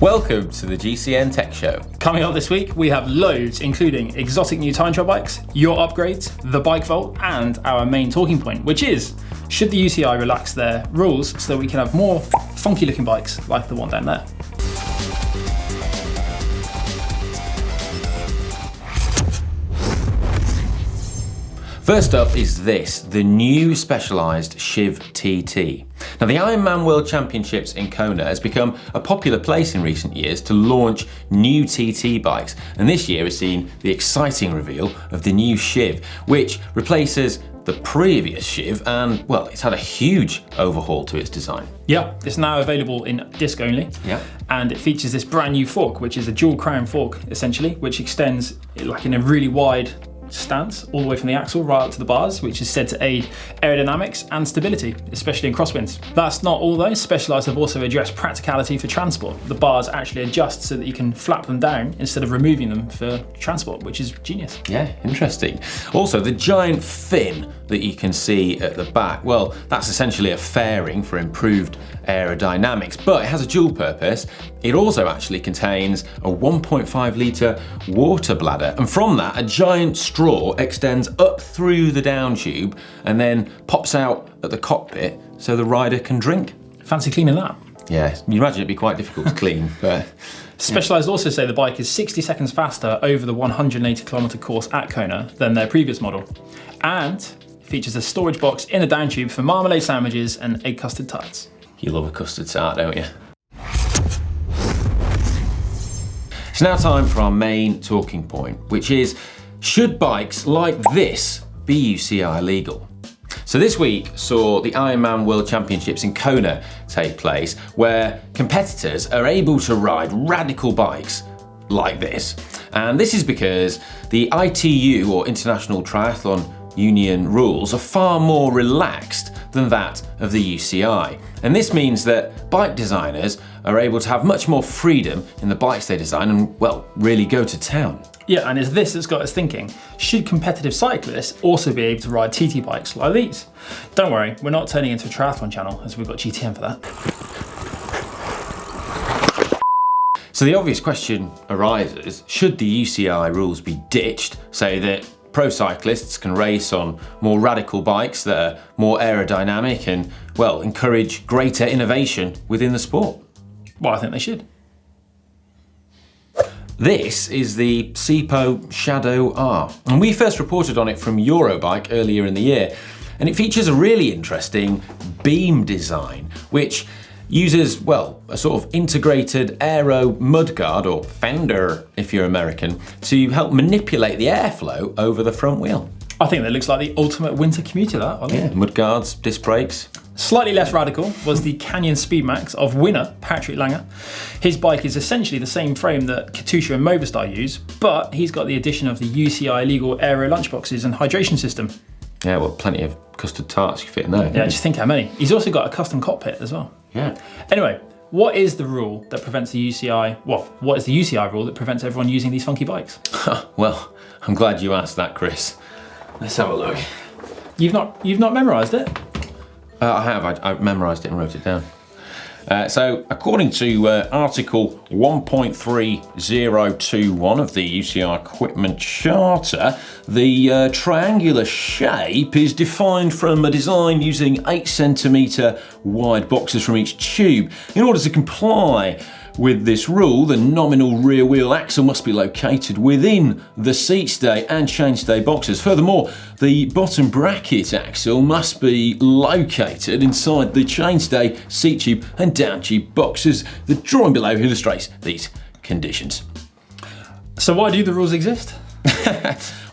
Welcome to the GCN Tech Show. Coming up this week, we have loads, including exotic new time trial bikes, your upgrades, the Bikevolt, and our main talking point, which is, should the UCI relax their rules so that we can have more funky looking bikes like the one down there? First up is this, the new Specialized SHIV TT. Now, the Ironman World Championships in Kona has become a popular place in recent years to launch new TT bikes, and this year has seen the exciting reveal of the new SHIV, which replaces the previous SHIV, and well, it's had a huge overhaul to its design. Yeah, it's now available in disc only. Yeah. And it features this brand new fork, which is a dual crown fork, essentially, which extends like in a really wide stance all the way from the axle right up to the bars, which is said to aid aerodynamics and stability, especially in crosswinds. That's not all though. Specialized have also addressed practicality for transport. The bars actually adjust so that you can flap them down instead of removing them for transport, which is genius. Yeah, interesting. Also, the giant fin that you can see at the back, well, that's essentially a fairing for improved aerodynamics, but it has a dual purpose. It also actually contains a 1.5 litre water bladder, and from that, a giant straw extends up through the down tube and then pops out at the cockpit so the rider can drink. Fancy cleaning that. Yeah, you imagine it'd be quite difficult to clean, but... Specialized also say the bike is 60 seconds faster over the 180 kilometre course at Kona than their previous model, and features a storage box in the down tube for marmalade sandwiches and egg custard tarts. You love a custard tart, don't you? It's now time for our main talking point, which is, should bikes like this be UCI legal? So this week saw the Ironman World Championships in Kona take place, where competitors are able to ride radical bikes like this. And this is because the ITU, or International Triathlon Union, rules are far more relaxed than that of the UCI. And this means that bike designers are able to have much more freedom in the bikes they design and, well, really go to town. Yeah, and it's this that's got us thinking, should competitive cyclists also be able to ride TT bikes like these? Don't worry, we're not turning into a triathlon channel, as we've got GTN for that. So the obvious question arises, should the UCI rules be ditched so that pro cyclists can race on more radical bikes that are more aerodynamic and, well, encourage greater innovation within the sport? Well, I think they should. This is the Sipo Shadow R, and we first reported on it from Eurobike earlier in the year, and it features a really interesting beam design, which uses, well, a sort of integrated aero mudguard, or fender if you're American, to help manipulate the airflow over the front wheel. I think that looks like the ultimate winter commuter, that. Yeah, mudguards, disc brakes. Slightly less radical was the Canyon Speedmax of winner Patrick Lange. His bike is essentially the same frame that Katusha and Movistar use, but he's got the addition of the UCI legal aero lunchboxes and hydration system. Yeah, well, plenty of custard tarts you fit in there. Yeah, just think how many. He's also got a custom cockpit as well. Yeah. Anyway, what is the rule that prevents the UCI, well, what is the UCI rule that prevents everyone using these funky bikes? Well, I'm glad you asked that, Chris. Let's have a look. You've not memorised it? I have, I memorised it and wrote it down. So according to Article 1.3021 of the UCI Equipment Charter, the triangular shape is defined from a design using 8cm wide boxes from each tube. In order to comply with this rule, the nominal rear wheel axle must be located within the seat stay and chainstay boxes. Furthermore, the bottom bracket axle must be located inside the chainstay, seat tube and down tube boxes. The drawing below illustrates these conditions. So why do the rules exist?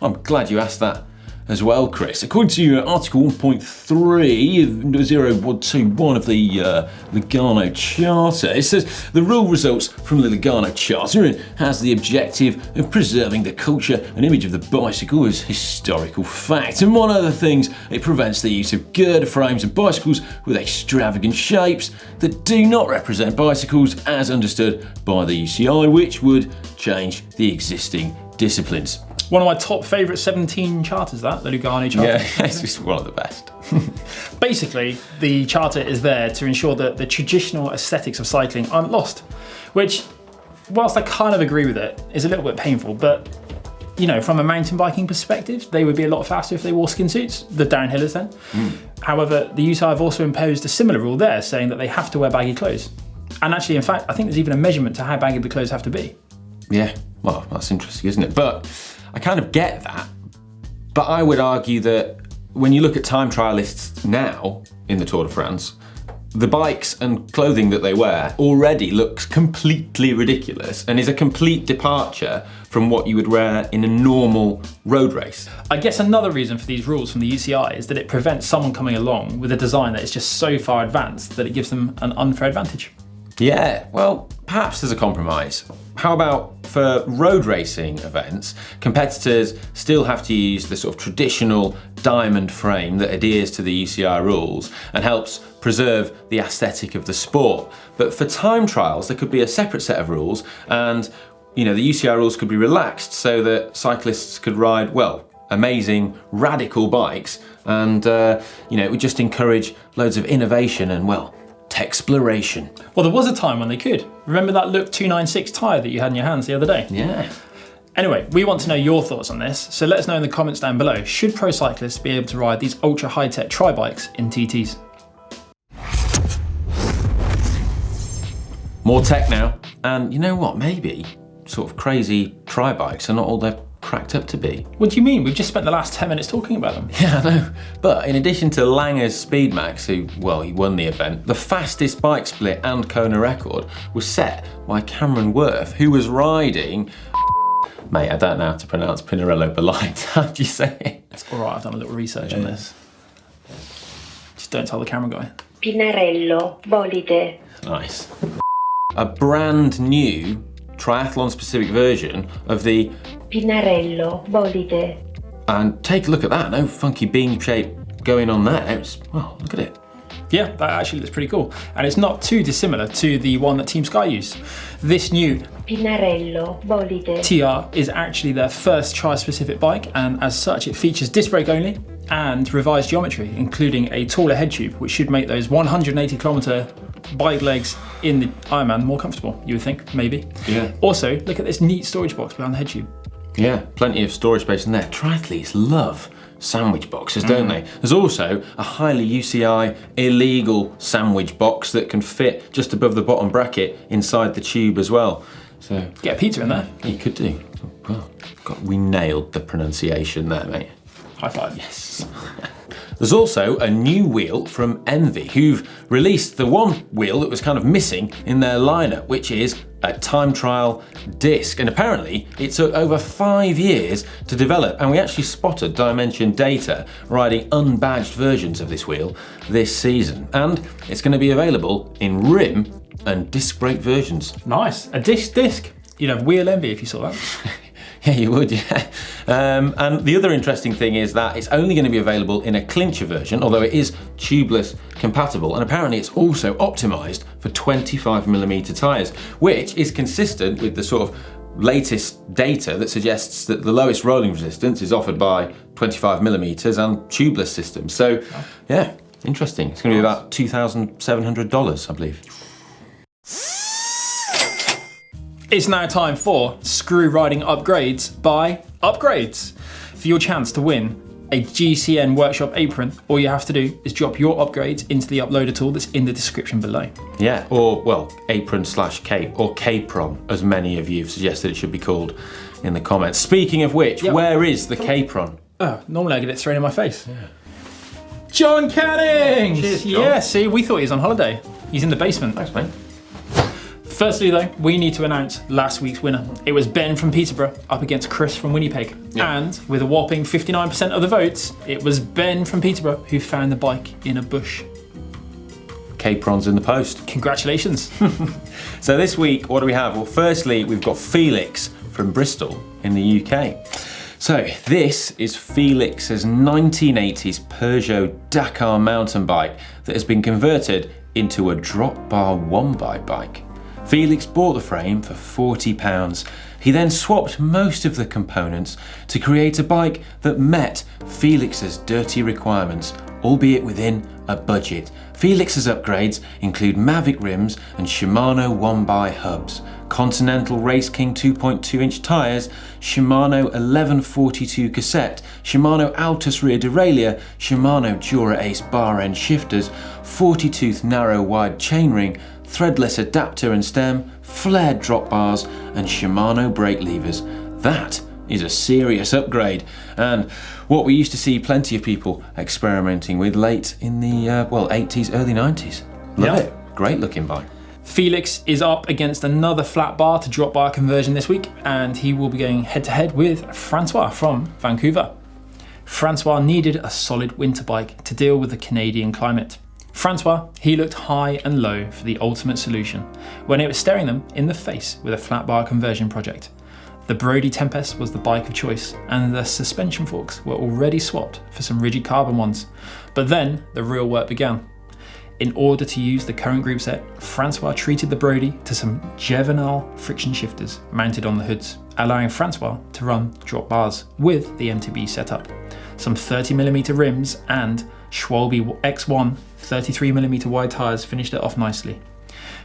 I'm glad you asked that as well, Chris. According to Article 1.3.0121 of the Lugano Charter, it says the rule results from the Lugano Charter and has the objective of preserving the culture and image of the bicycle as historical fact. And among other things, it prevents the use of girder frames and bicycles with extravagant shapes that do not represent bicycles as understood by the UCI, which would change the existing disciplines. One of my top favourite 17 charters, the Lugano Charter. Yeah, it's just one of the best. Basically, the charter is there to ensure that the traditional aesthetics of cycling aren't lost, which whilst I kind of agree with it, it's a little bit painful, but you know, from a mountain biking perspective, they would be a lot faster if they wore skin suits, the downhillers then. However, the UCI have also imposed a similar rule there, saying that they have to wear baggy clothes. And actually, in fact, I think there's even a measurement to how baggy the clothes have to be. Yeah, well, that's interesting, isn't it? But I kind of get that. But I would argue that when you look at time trialists now in the Tour de France, the bikes and clothing that they wear already looks completely ridiculous and is a complete departure from what you would wear in a normal road race. I guess another reason for these rules from the UCI is that it prevents someone coming along with a design that is just so far advanced that it gives them an unfair advantage. Yeah, well, perhaps there's a compromise. How about for road racing events, competitors still have to use the sort of traditional diamond frame that adheres to the UCI rules and helps preserve the aesthetic of the sport. But for time trials, there could be a separate set of rules, and you know, the UCI rules could be relaxed so that cyclists could ride, well, amazing, radical bikes, and you know, it would just encourage loads of innovation and, well, exploration. Well, there was a time when they could. Remember that Look 296 tyre that you had in your hands the other day? Yeah. Anyway, we want to know your thoughts on this, so let us know in the comments down below. Should pro cyclists be able to ride these ultra high-tech tri-bikes in TTs? More tech now, and you know what, maybe sort of crazy tri-bikes are not all they're cracked up to be. What do you mean? We've just spent the last 10 minutes talking about them. Yeah, I know. But in addition to Lange's Speedmax, who, well, he won the event, the fastest bike split and Kona record was set by Cameron Worth, who was riding... Mate, I don't know how to pronounce Pinarello Bolide. How do you say it? It's all right, I've done a little research on this. Just don't tell the camera guy. Pinarello Bolide. Nice. A brand new triathlon-specific version of the Pinarello Bolide. And take a look at that, no funky beam shape going on there. It's, well, look at it. Yeah, that actually looks pretty cool. And it's not too dissimilar to the one that Team Sky used. This new Pinarello Bolide TR is actually their first tri-specific bike, and as such it features disc brake only and revised geometry, including a taller head tube, which should make those 180-kilometre bike legs in the Ironman more comfortable, you would think, maybe. Yeah. Also, look at this neat storage box behind the head tube. Yeah, plenty of storage space in there. Triathletes love sandwich boxes, don't they? There's also a highly UCI illegal sandwich box that can fit just above the bottom bracket inside the tube as well. So get a pizza in there. You could do. Well, God, we nailed the pronunciation there, mate. High five. Yes. There's also a new wheel from Envy, who've released the one wheel that was kind of missing in their lineup, which is a time trial disc. And apparently it took over 5 years to develop, and we actually spotted Dimension Data riding unbadged versions of this wheel this season. And it's going to be available in rim and disc brake versions. Nice. A disc. You'd have wheel envy if you saw that. Yeah, you would, yeah. And the other interesting thing is that it's only going to be available in a clincher version, although it is tubeless compatible, and apparently it's also optimised for 25mm tyres, which is consistent with the sort of latest data that suggests that the lowest rolling resistance is offered by 25mm and tubeless systems. So, yeah, interesting. It's going to be about $2,700, I believe. It's now time for Screw Riding Upgrades by Upgrades. For your chance to win a GCN Workshop apron, all you have to do is drop your upgrades into the uploader tool that's in the description below. Yeah, or, well, apron/cape, or capron, as many of you have suggested it should be called in the comments. Speaking of which, where is the capron? Oh, normally I get it thrown in my face. Yeah. John Canning! Cheers, John. Yeah, see, we thought he was on holiday. He's in the basement. Thanks, mate. Firstly though, we need to announce last week's winner. It was Ben from Peterborough up against Chris from Winnipeg. Yeah. And with a whopping 59% of the votes, it was Ben from Peterborough who found the bike in a bush. Capron's in the post. Congratulations. So this week, what do we have? Well, firstly, we've got Felix from Bristol in the UK. So this is Felix's 1980s Peugeot Dakar mountain bike that has been converted into a drop bar one-bike bike. Felix bought the frame for £40. He then swapped most of the components to create a bike that met Felix's dirty requirements albeit within a budget. Felix's upgrades include Mavic rims and Shimano 1x hubs, Continental Race King 2.2-inch tyres, Shimano 1142 cassette, Shimano Altus rear derailleur, Shimano Dura Ace bar end shifters, 40-tooth narrow wide chainring, threadless adapter and stem, flared drop bars and Shimano brake levers. That is a serious upgrade, and what we used to see plenty of people experimenting with late in the 80s, early 90s. Love it. Great looking bike. Felix is up against another flat bar to drop bar conversion this week, and he will be going head to head with Francois from Vancouver. Francois needed a solid winter bike to deal with the Canadian climate. Francois, he looked high and low for the ultimate solution when it was staring them in the face with a flat bar conversion project. The Brody Tempest was the bike of choice, and the suspension forks were already swapped for some rigid carbon ones. But then the real work began. In order to use the current group set, Francois treated the Brody to some Juvenile friction shifters mounted on the hoods, allowing Francois to run drop bars with the MTB setup. Some 30mm rims and Schwalbe X1 33mm wide tyres finished it off nicely.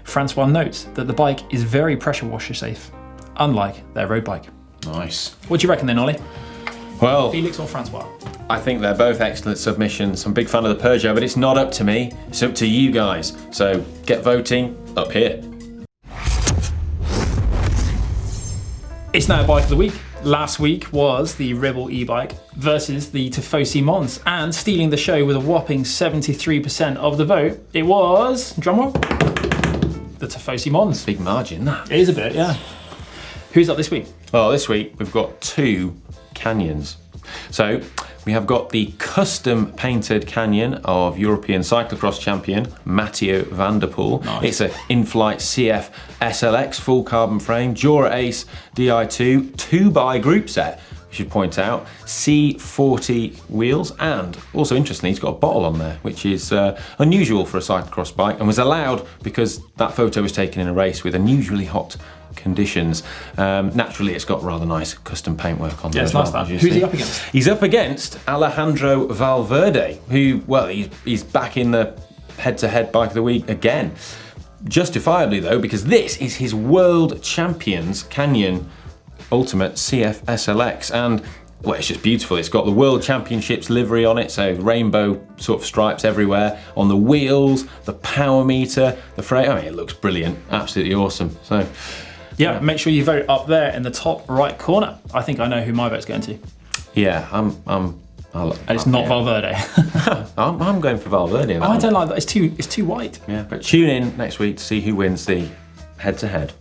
Francois notes that the bike is very pressure washer safe, unlike their road bike. Nice. What do you reckon then, Ollie? Well, Felix or Francois? I think they're both excellent submissions. I'm a big fan of the Peugeot, but it's not up to me. It's up to you guys. So get voting up here. It's now Bike of the Week. Last week was the Rebel e-bike versus the Tifosi Mons, and stealing the show with a whopping 73% of the vote, it was, drumroll, the Tifosi Mons. Big margin, that. It is a bit, yeah. Who's up this week? Well, this week we've got two Canyons. So we have got the custom painted Canyon of European cyclocross champion Matteo van der Poel. Nice. It's an in-flight CF SLX full carbon frame, Dura Ace Di2 2x group set. We should point out C40 wheels, and also interestingly he's got a bottle on there, which is unusual for a cyclocross bike, and was allowed because that photo was taken in a race with unusually hot conditions. Naturally, it's got rather nice custom paintwork on there. Yeah, it's nice that. Who's he up against? He's up against Alejandro Valverde, who, well, he's back in the head-to-head bike of the week again. Justifiably though, because this is his world champions Canyon Ultimate CF SLX, and well, it's just beautiful. It's got the World Championships livery on it, so rainbow sort of stripes everywhere on the wheels, the power meter, the frame. I mean, it looks brilliant, absolutely awesome. So. Yeah, make sure you vote up there in the top right corner. I think I know who my vote's going to. Yeah, and it's not Valverde. I'm going for Valverde. I don't like that. It's too white. Yeah, but tune in next week to see who wins the head-to-head.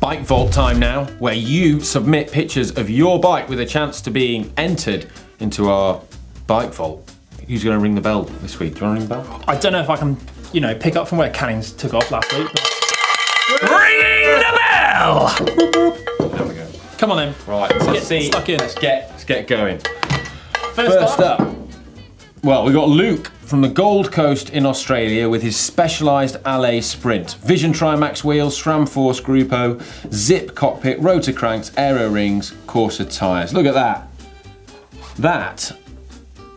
Bikevolt time now, where you submit pictures of your bike with a chance to being entered into our Bikevolt. Who's going to ring the bell this week? Do you want to ring the bell? I don't know if I can, pick up from where Canning's took off last week. But... Ringing the bell! There we go. Come on then. Right, let's get stuck in. Let's get going. First up. Well, we've got Luke from the Gold Coast in Australia with his Specialized LA Sprint. Vision Trimax wheels, SRAM Force Grupo, Zip cockpit, rotor cranks, aero rings, Corsa tyres. Look at that.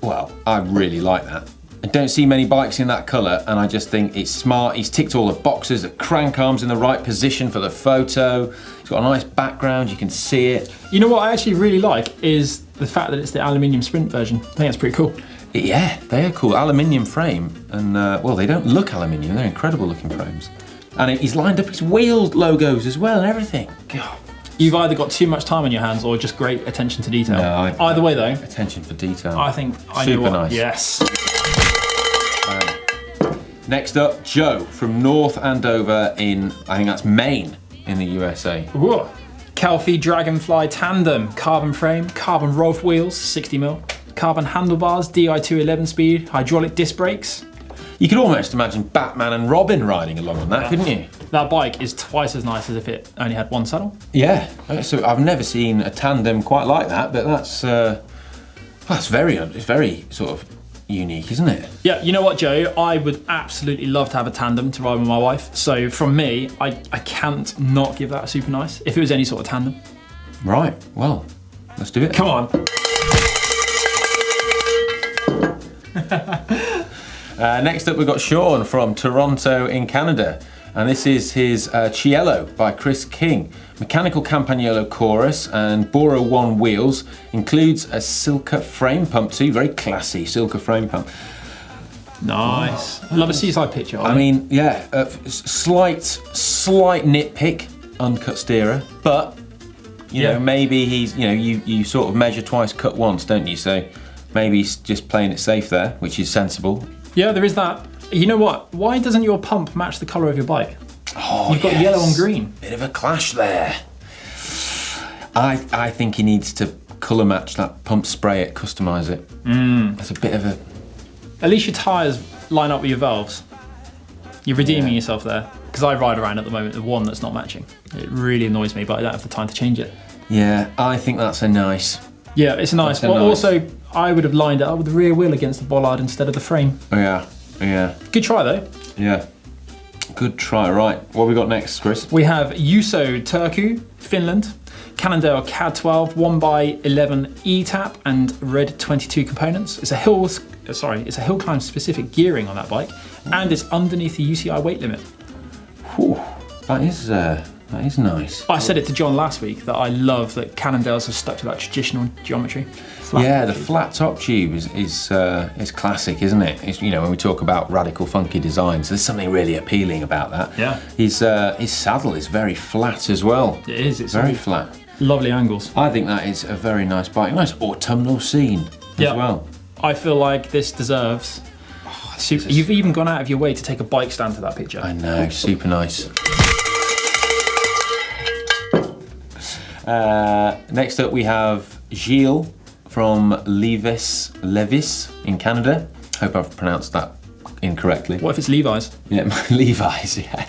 Well, I really like that. I don't see many bikes in that colour, and I just think it's smart. He's ticked all the boxes, the crank arm's in the right position for the photo. It's got a nice background, you can see it. You know what I actually really like is the fact that it's the aluminium Sprint version. I think that's pretty cool. Yeah, they are cool. Aluminium frame, and well, they don't look aluminium, they're incredible looking frames. And he's lined up his wheel logos as well and everything. God. You've either got too much time on your hands or just great attention to detail. No, either way though. Attention for detail. I think I Super know what. nice. Yes. Next up, Joe from North Andover in, I think that's Maine in the USA. Ooh. Kelpie Dragonfly Tandem, carbon frame, carbon Rolf wheels, 60mm, carbon handlebars, Di2 11-speed, hydraulic disc brakes. You could almost imagine Batman and Robin riding along on that, couldn't you? That bike is twice as nice as if it only had one saddle. Yeah, so I've never seen a tandem quite like that, but it's very sort of unique, isn't it? Yeah, you know what, Joe? I would absolutely love to have a tandem to ride with my wife. So from me, I can't not give that a super nice if it was any sort of tandem. Right, well, let's do it. Come on. Next up, we've got Sean from Toronto in Canada. And this is his Cielo by Chris King. Mechanical Campagnolo chorus and Bora 1 wheels. Includes a Silca frame pump too. Very classy Silca frame pump. Nice. I love a seaside picture. I mean, yeah, slight nitpick, uncut steerer, but you know, maybe he's, you know, you sort of measure twice, cut once, don't you? So maybe he's just playing it safe there, which is sensible. Yeah, there is that. You know what? Why doesn't your pump match the colour of your bike? Oh, You've got yellow and green. Bit of a clash there. I think he needs to colour match that pump, spray it, customise it. That's a bit of a... At least your tyres line up with your valves. You're redeeming yourself there. Because I ride around at the moment with one that's not matching. It really annoys me, but I don't have the time to change it. Yeah, I think that's a nice... Yeah, it's nice. But also, I would have lined it up with the rear wheel against the bollard instead of the frame. Oh, yeah, yeah. Good try though. Yeah. Good try. Right, what have we got next, Chris? We have Juuso Turku, Finland, Cannondale CAD 12 1x11 E-tap and red 22 components. It's a hill climb specific gearing on that bike, and it's underneath the UCI weight limit. Whew, that is nice. I said it to John last week that I love that Cannondales have stuck to that traditional geometry. The flat top tube is classic, isn't it? It's, you know, when we talk about radical, funky designs, there's something really appealing about that. Yeah. His saddle is very flat as well. It is. It's very flat. Lovely angles. I think that is a very nice bike. Nice autumnal scene as well. I feel like this deserves. You've even gone out of your way to take a bike stand to that picture. I know, super nice. Next up we have Gilles from Levis in Canada. Hope I've pronounced that incorrectly. What if it's Levi's? Yeah, Levi's, yeah.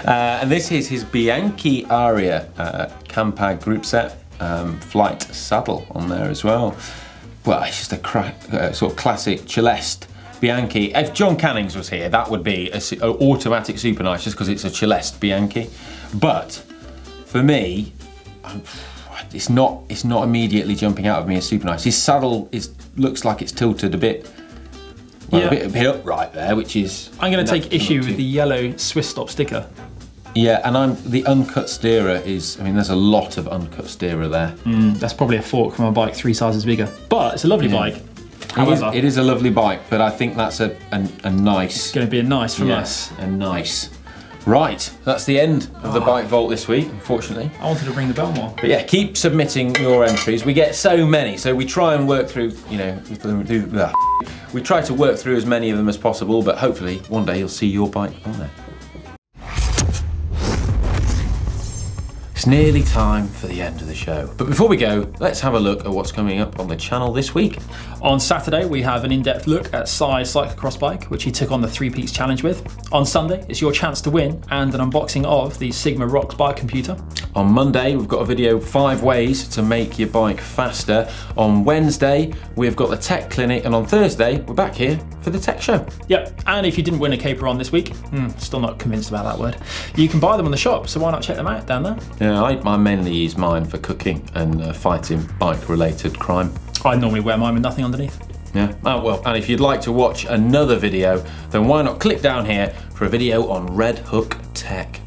And this is his Bianchi Aria Campag group set, flight saddle on there as well. Well, it's just a sort of classic Celeste Bianchi. If John Cannings was here, that would be an automatic super nice just because it's a Celeste Bianchi. But for me, it's not immediately jumping out of me as super nice. His saddle looks like it's tilted a bit, a bit upright there, which is... I'm going to take issue with the yellow Swiss stop sticker. Yeah, and the uncut steerer is, I mean, there's a lot of uncut steerer there. That's probably a fork from a bike 3 sizes bigger. But it's a lovely bike. However, it is a lovely bike, but I think that's a nice... It's going to be a nice from us. A nice. Right, that's the end of the Bikevolt this week, unfortunately. I wanted to ring the bell more. But yeah, keep submitting your entries. We get so many, so we try and work through, you know, we try to work through as many of them as possible, but hopefully one day you'll see your bike on there. It's nearly time for the end of the show. But before we go, let's have a look at what's coming up on the channel this week. On Saturday, we have an in-depth look at Si's cyclocross bike, which he took on the 3 Peaks Challenge with. On Sunday, it's your chance to win and an unboxing of the Sigma Rocks bike computer. On Monday, we've got a video 5 ways to make your bike faster. On Wednesday, we've got the tech clinic, and on Thursday, we're back here for the tech show. Yep, and if you didn't win a caper on this week, still not convinced about that word, you can buy them on the shop, so why not check them out down there? Yeah, I mainly use mine for cooking and fighting bike-related crime. I normally wear mine with nothing underneath. Yeah, oh, well, and if you'd like to watch another video, then why not click down here for a video on Red Hook Tech.